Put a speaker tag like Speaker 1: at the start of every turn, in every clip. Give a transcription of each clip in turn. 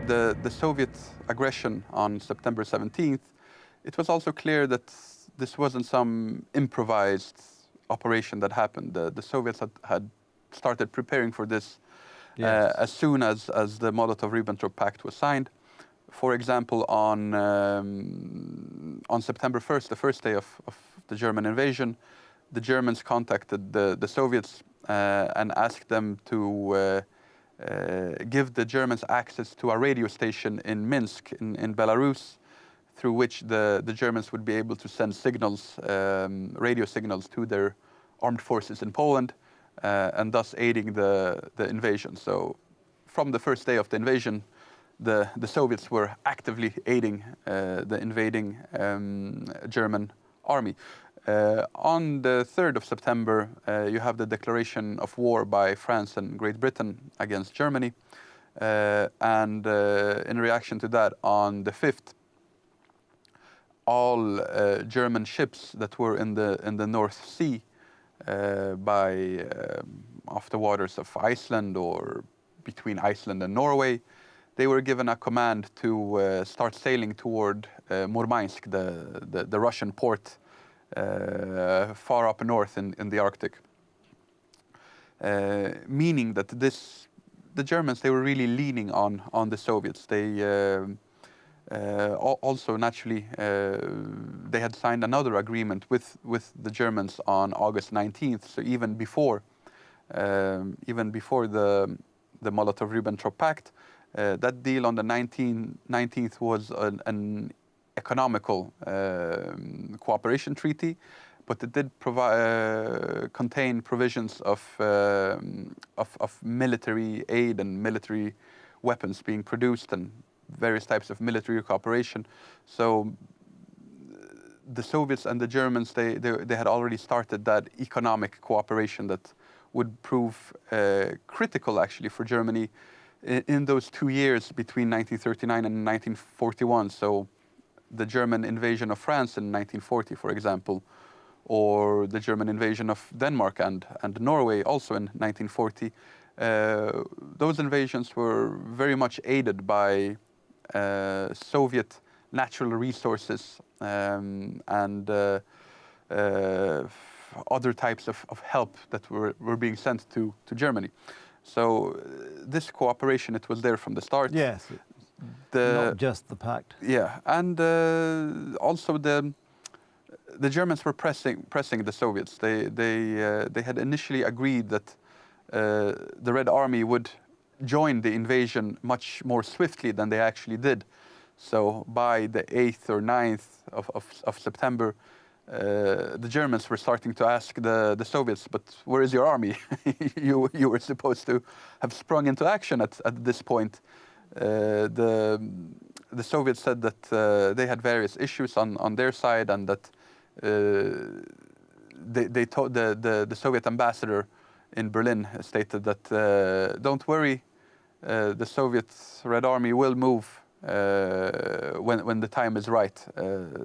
Speaker 1: the Soviet aggression on September 17th, it was also clear that this wasn't some improvised operation that happened. The Soviets had started preparing for this as soon as the Molotov-Ribbentrop Pact was signed. For example, on September 1st, the first day of the German invasion, the Germans contacted the Soviets and asked them to give the Germans access to a radio station in Minsk in Belarus, through which the Germans would be able to send signals, radio signals, to their armed forces in Poland, and thus aiding the invasion. So from the first day of the invasion, the Soviets were actively aiding the invading German army. On the 3rd of September, you have the declaration of war by France and Great Britain against Germany. And in reaction to that, on the 5th, all German ships that were in the North Sea, off the waters of Iceland or between Iceland and Norway, they were given a command to start sailing toward Murmansk, the Russian port far up north in the Arctic. Meaning that the Germans, they were really leaning on the Soviets. They also naturally they had signed another agreement with the Germans on August 19th. So even before the Molotov-Ribbentrop Pact, that deal on the 19th was an economical cooperation treaty, but it did contain provisions of military aid and military weapons being produced and various types of military cooperation. So the Soviets and the Germans, they had already started that economic cooperation that would prove critical actually for Germany in those 2 years between 1939 and 1941. So the German invasion of France in 1940, for example, or the German invasion of Denmark and Norway also in 1940, those invasions were very much aided by Soviet natural resources and other types of help that were being sent to Germany. So this cooperation, it was there from the start.
Speaker 2: Yes, not just the pact.
Speaker 1: Yeah, and also the Germans were pressing the Soviets. They had initially agreed that the Red Army would join the invasion much more swiftly than they actually did. So by the 8th or 9th of September, the Germans were starting to ask the Soviets, but where is your army? you were supposed to have sprung into action at this point. The Soviets said that they had various issues on their side, and that they told the Soviet ambassador in Berlin stated that don't worry, the Soviet Red Army will move when the time is right.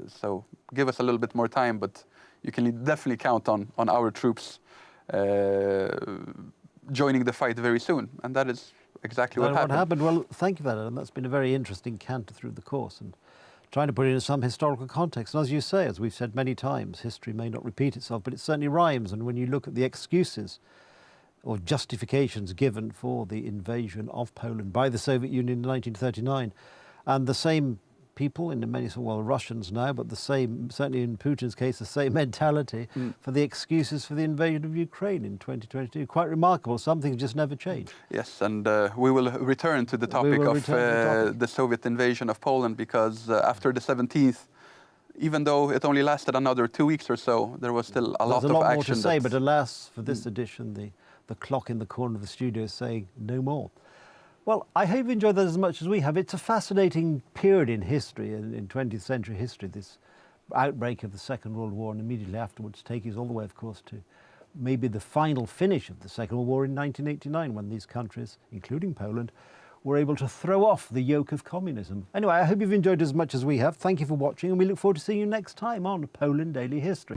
Speaker 1: So give us a little bit more time, but you can definitely count on our troops joining the fight very soon. And that is exactly what happened.
Speaker 2: Well, thank you for that. And that's been a very interesting canter through the course and trying to put it in some historical context. And as you say, as we've said many times, history may not repeat itself, but it certainly rhymes. And when you look at the excuses or justifications given for the invasion of Poland by the Soviet Union in 1939, and the same people, in many, well, Russians now, but the same, certainly in Putin's case, the same mentality for the excuses for the invasion of Ukraine in 2022. Quite remarkable. Some things just never change.
Speaker 1: Yes, and we will return to the topic of the Soviet invasion of Poland, because after the 17th, even though it only lasted another 2 weeks or so, there was still a lot of action.
Speaker 2: There's a lot more to say, but alas, for this edition, the clock in the corner of the studio is saying no more. Well, I hope you enjoyed that as much as we have. It's a fascinating period in history, in 20th century history, this outbreak of the Second World War, and immediately afterwards taking us all the way, of course, to maybe the final finish of the Second World War in 1989, when these countries, including Poland, were able to throw off the yoke of communism. Anyway, I hope you've enjoyed as much as we have. Thank you for watching, and we look forward to seeing you next time on Poland Daily History.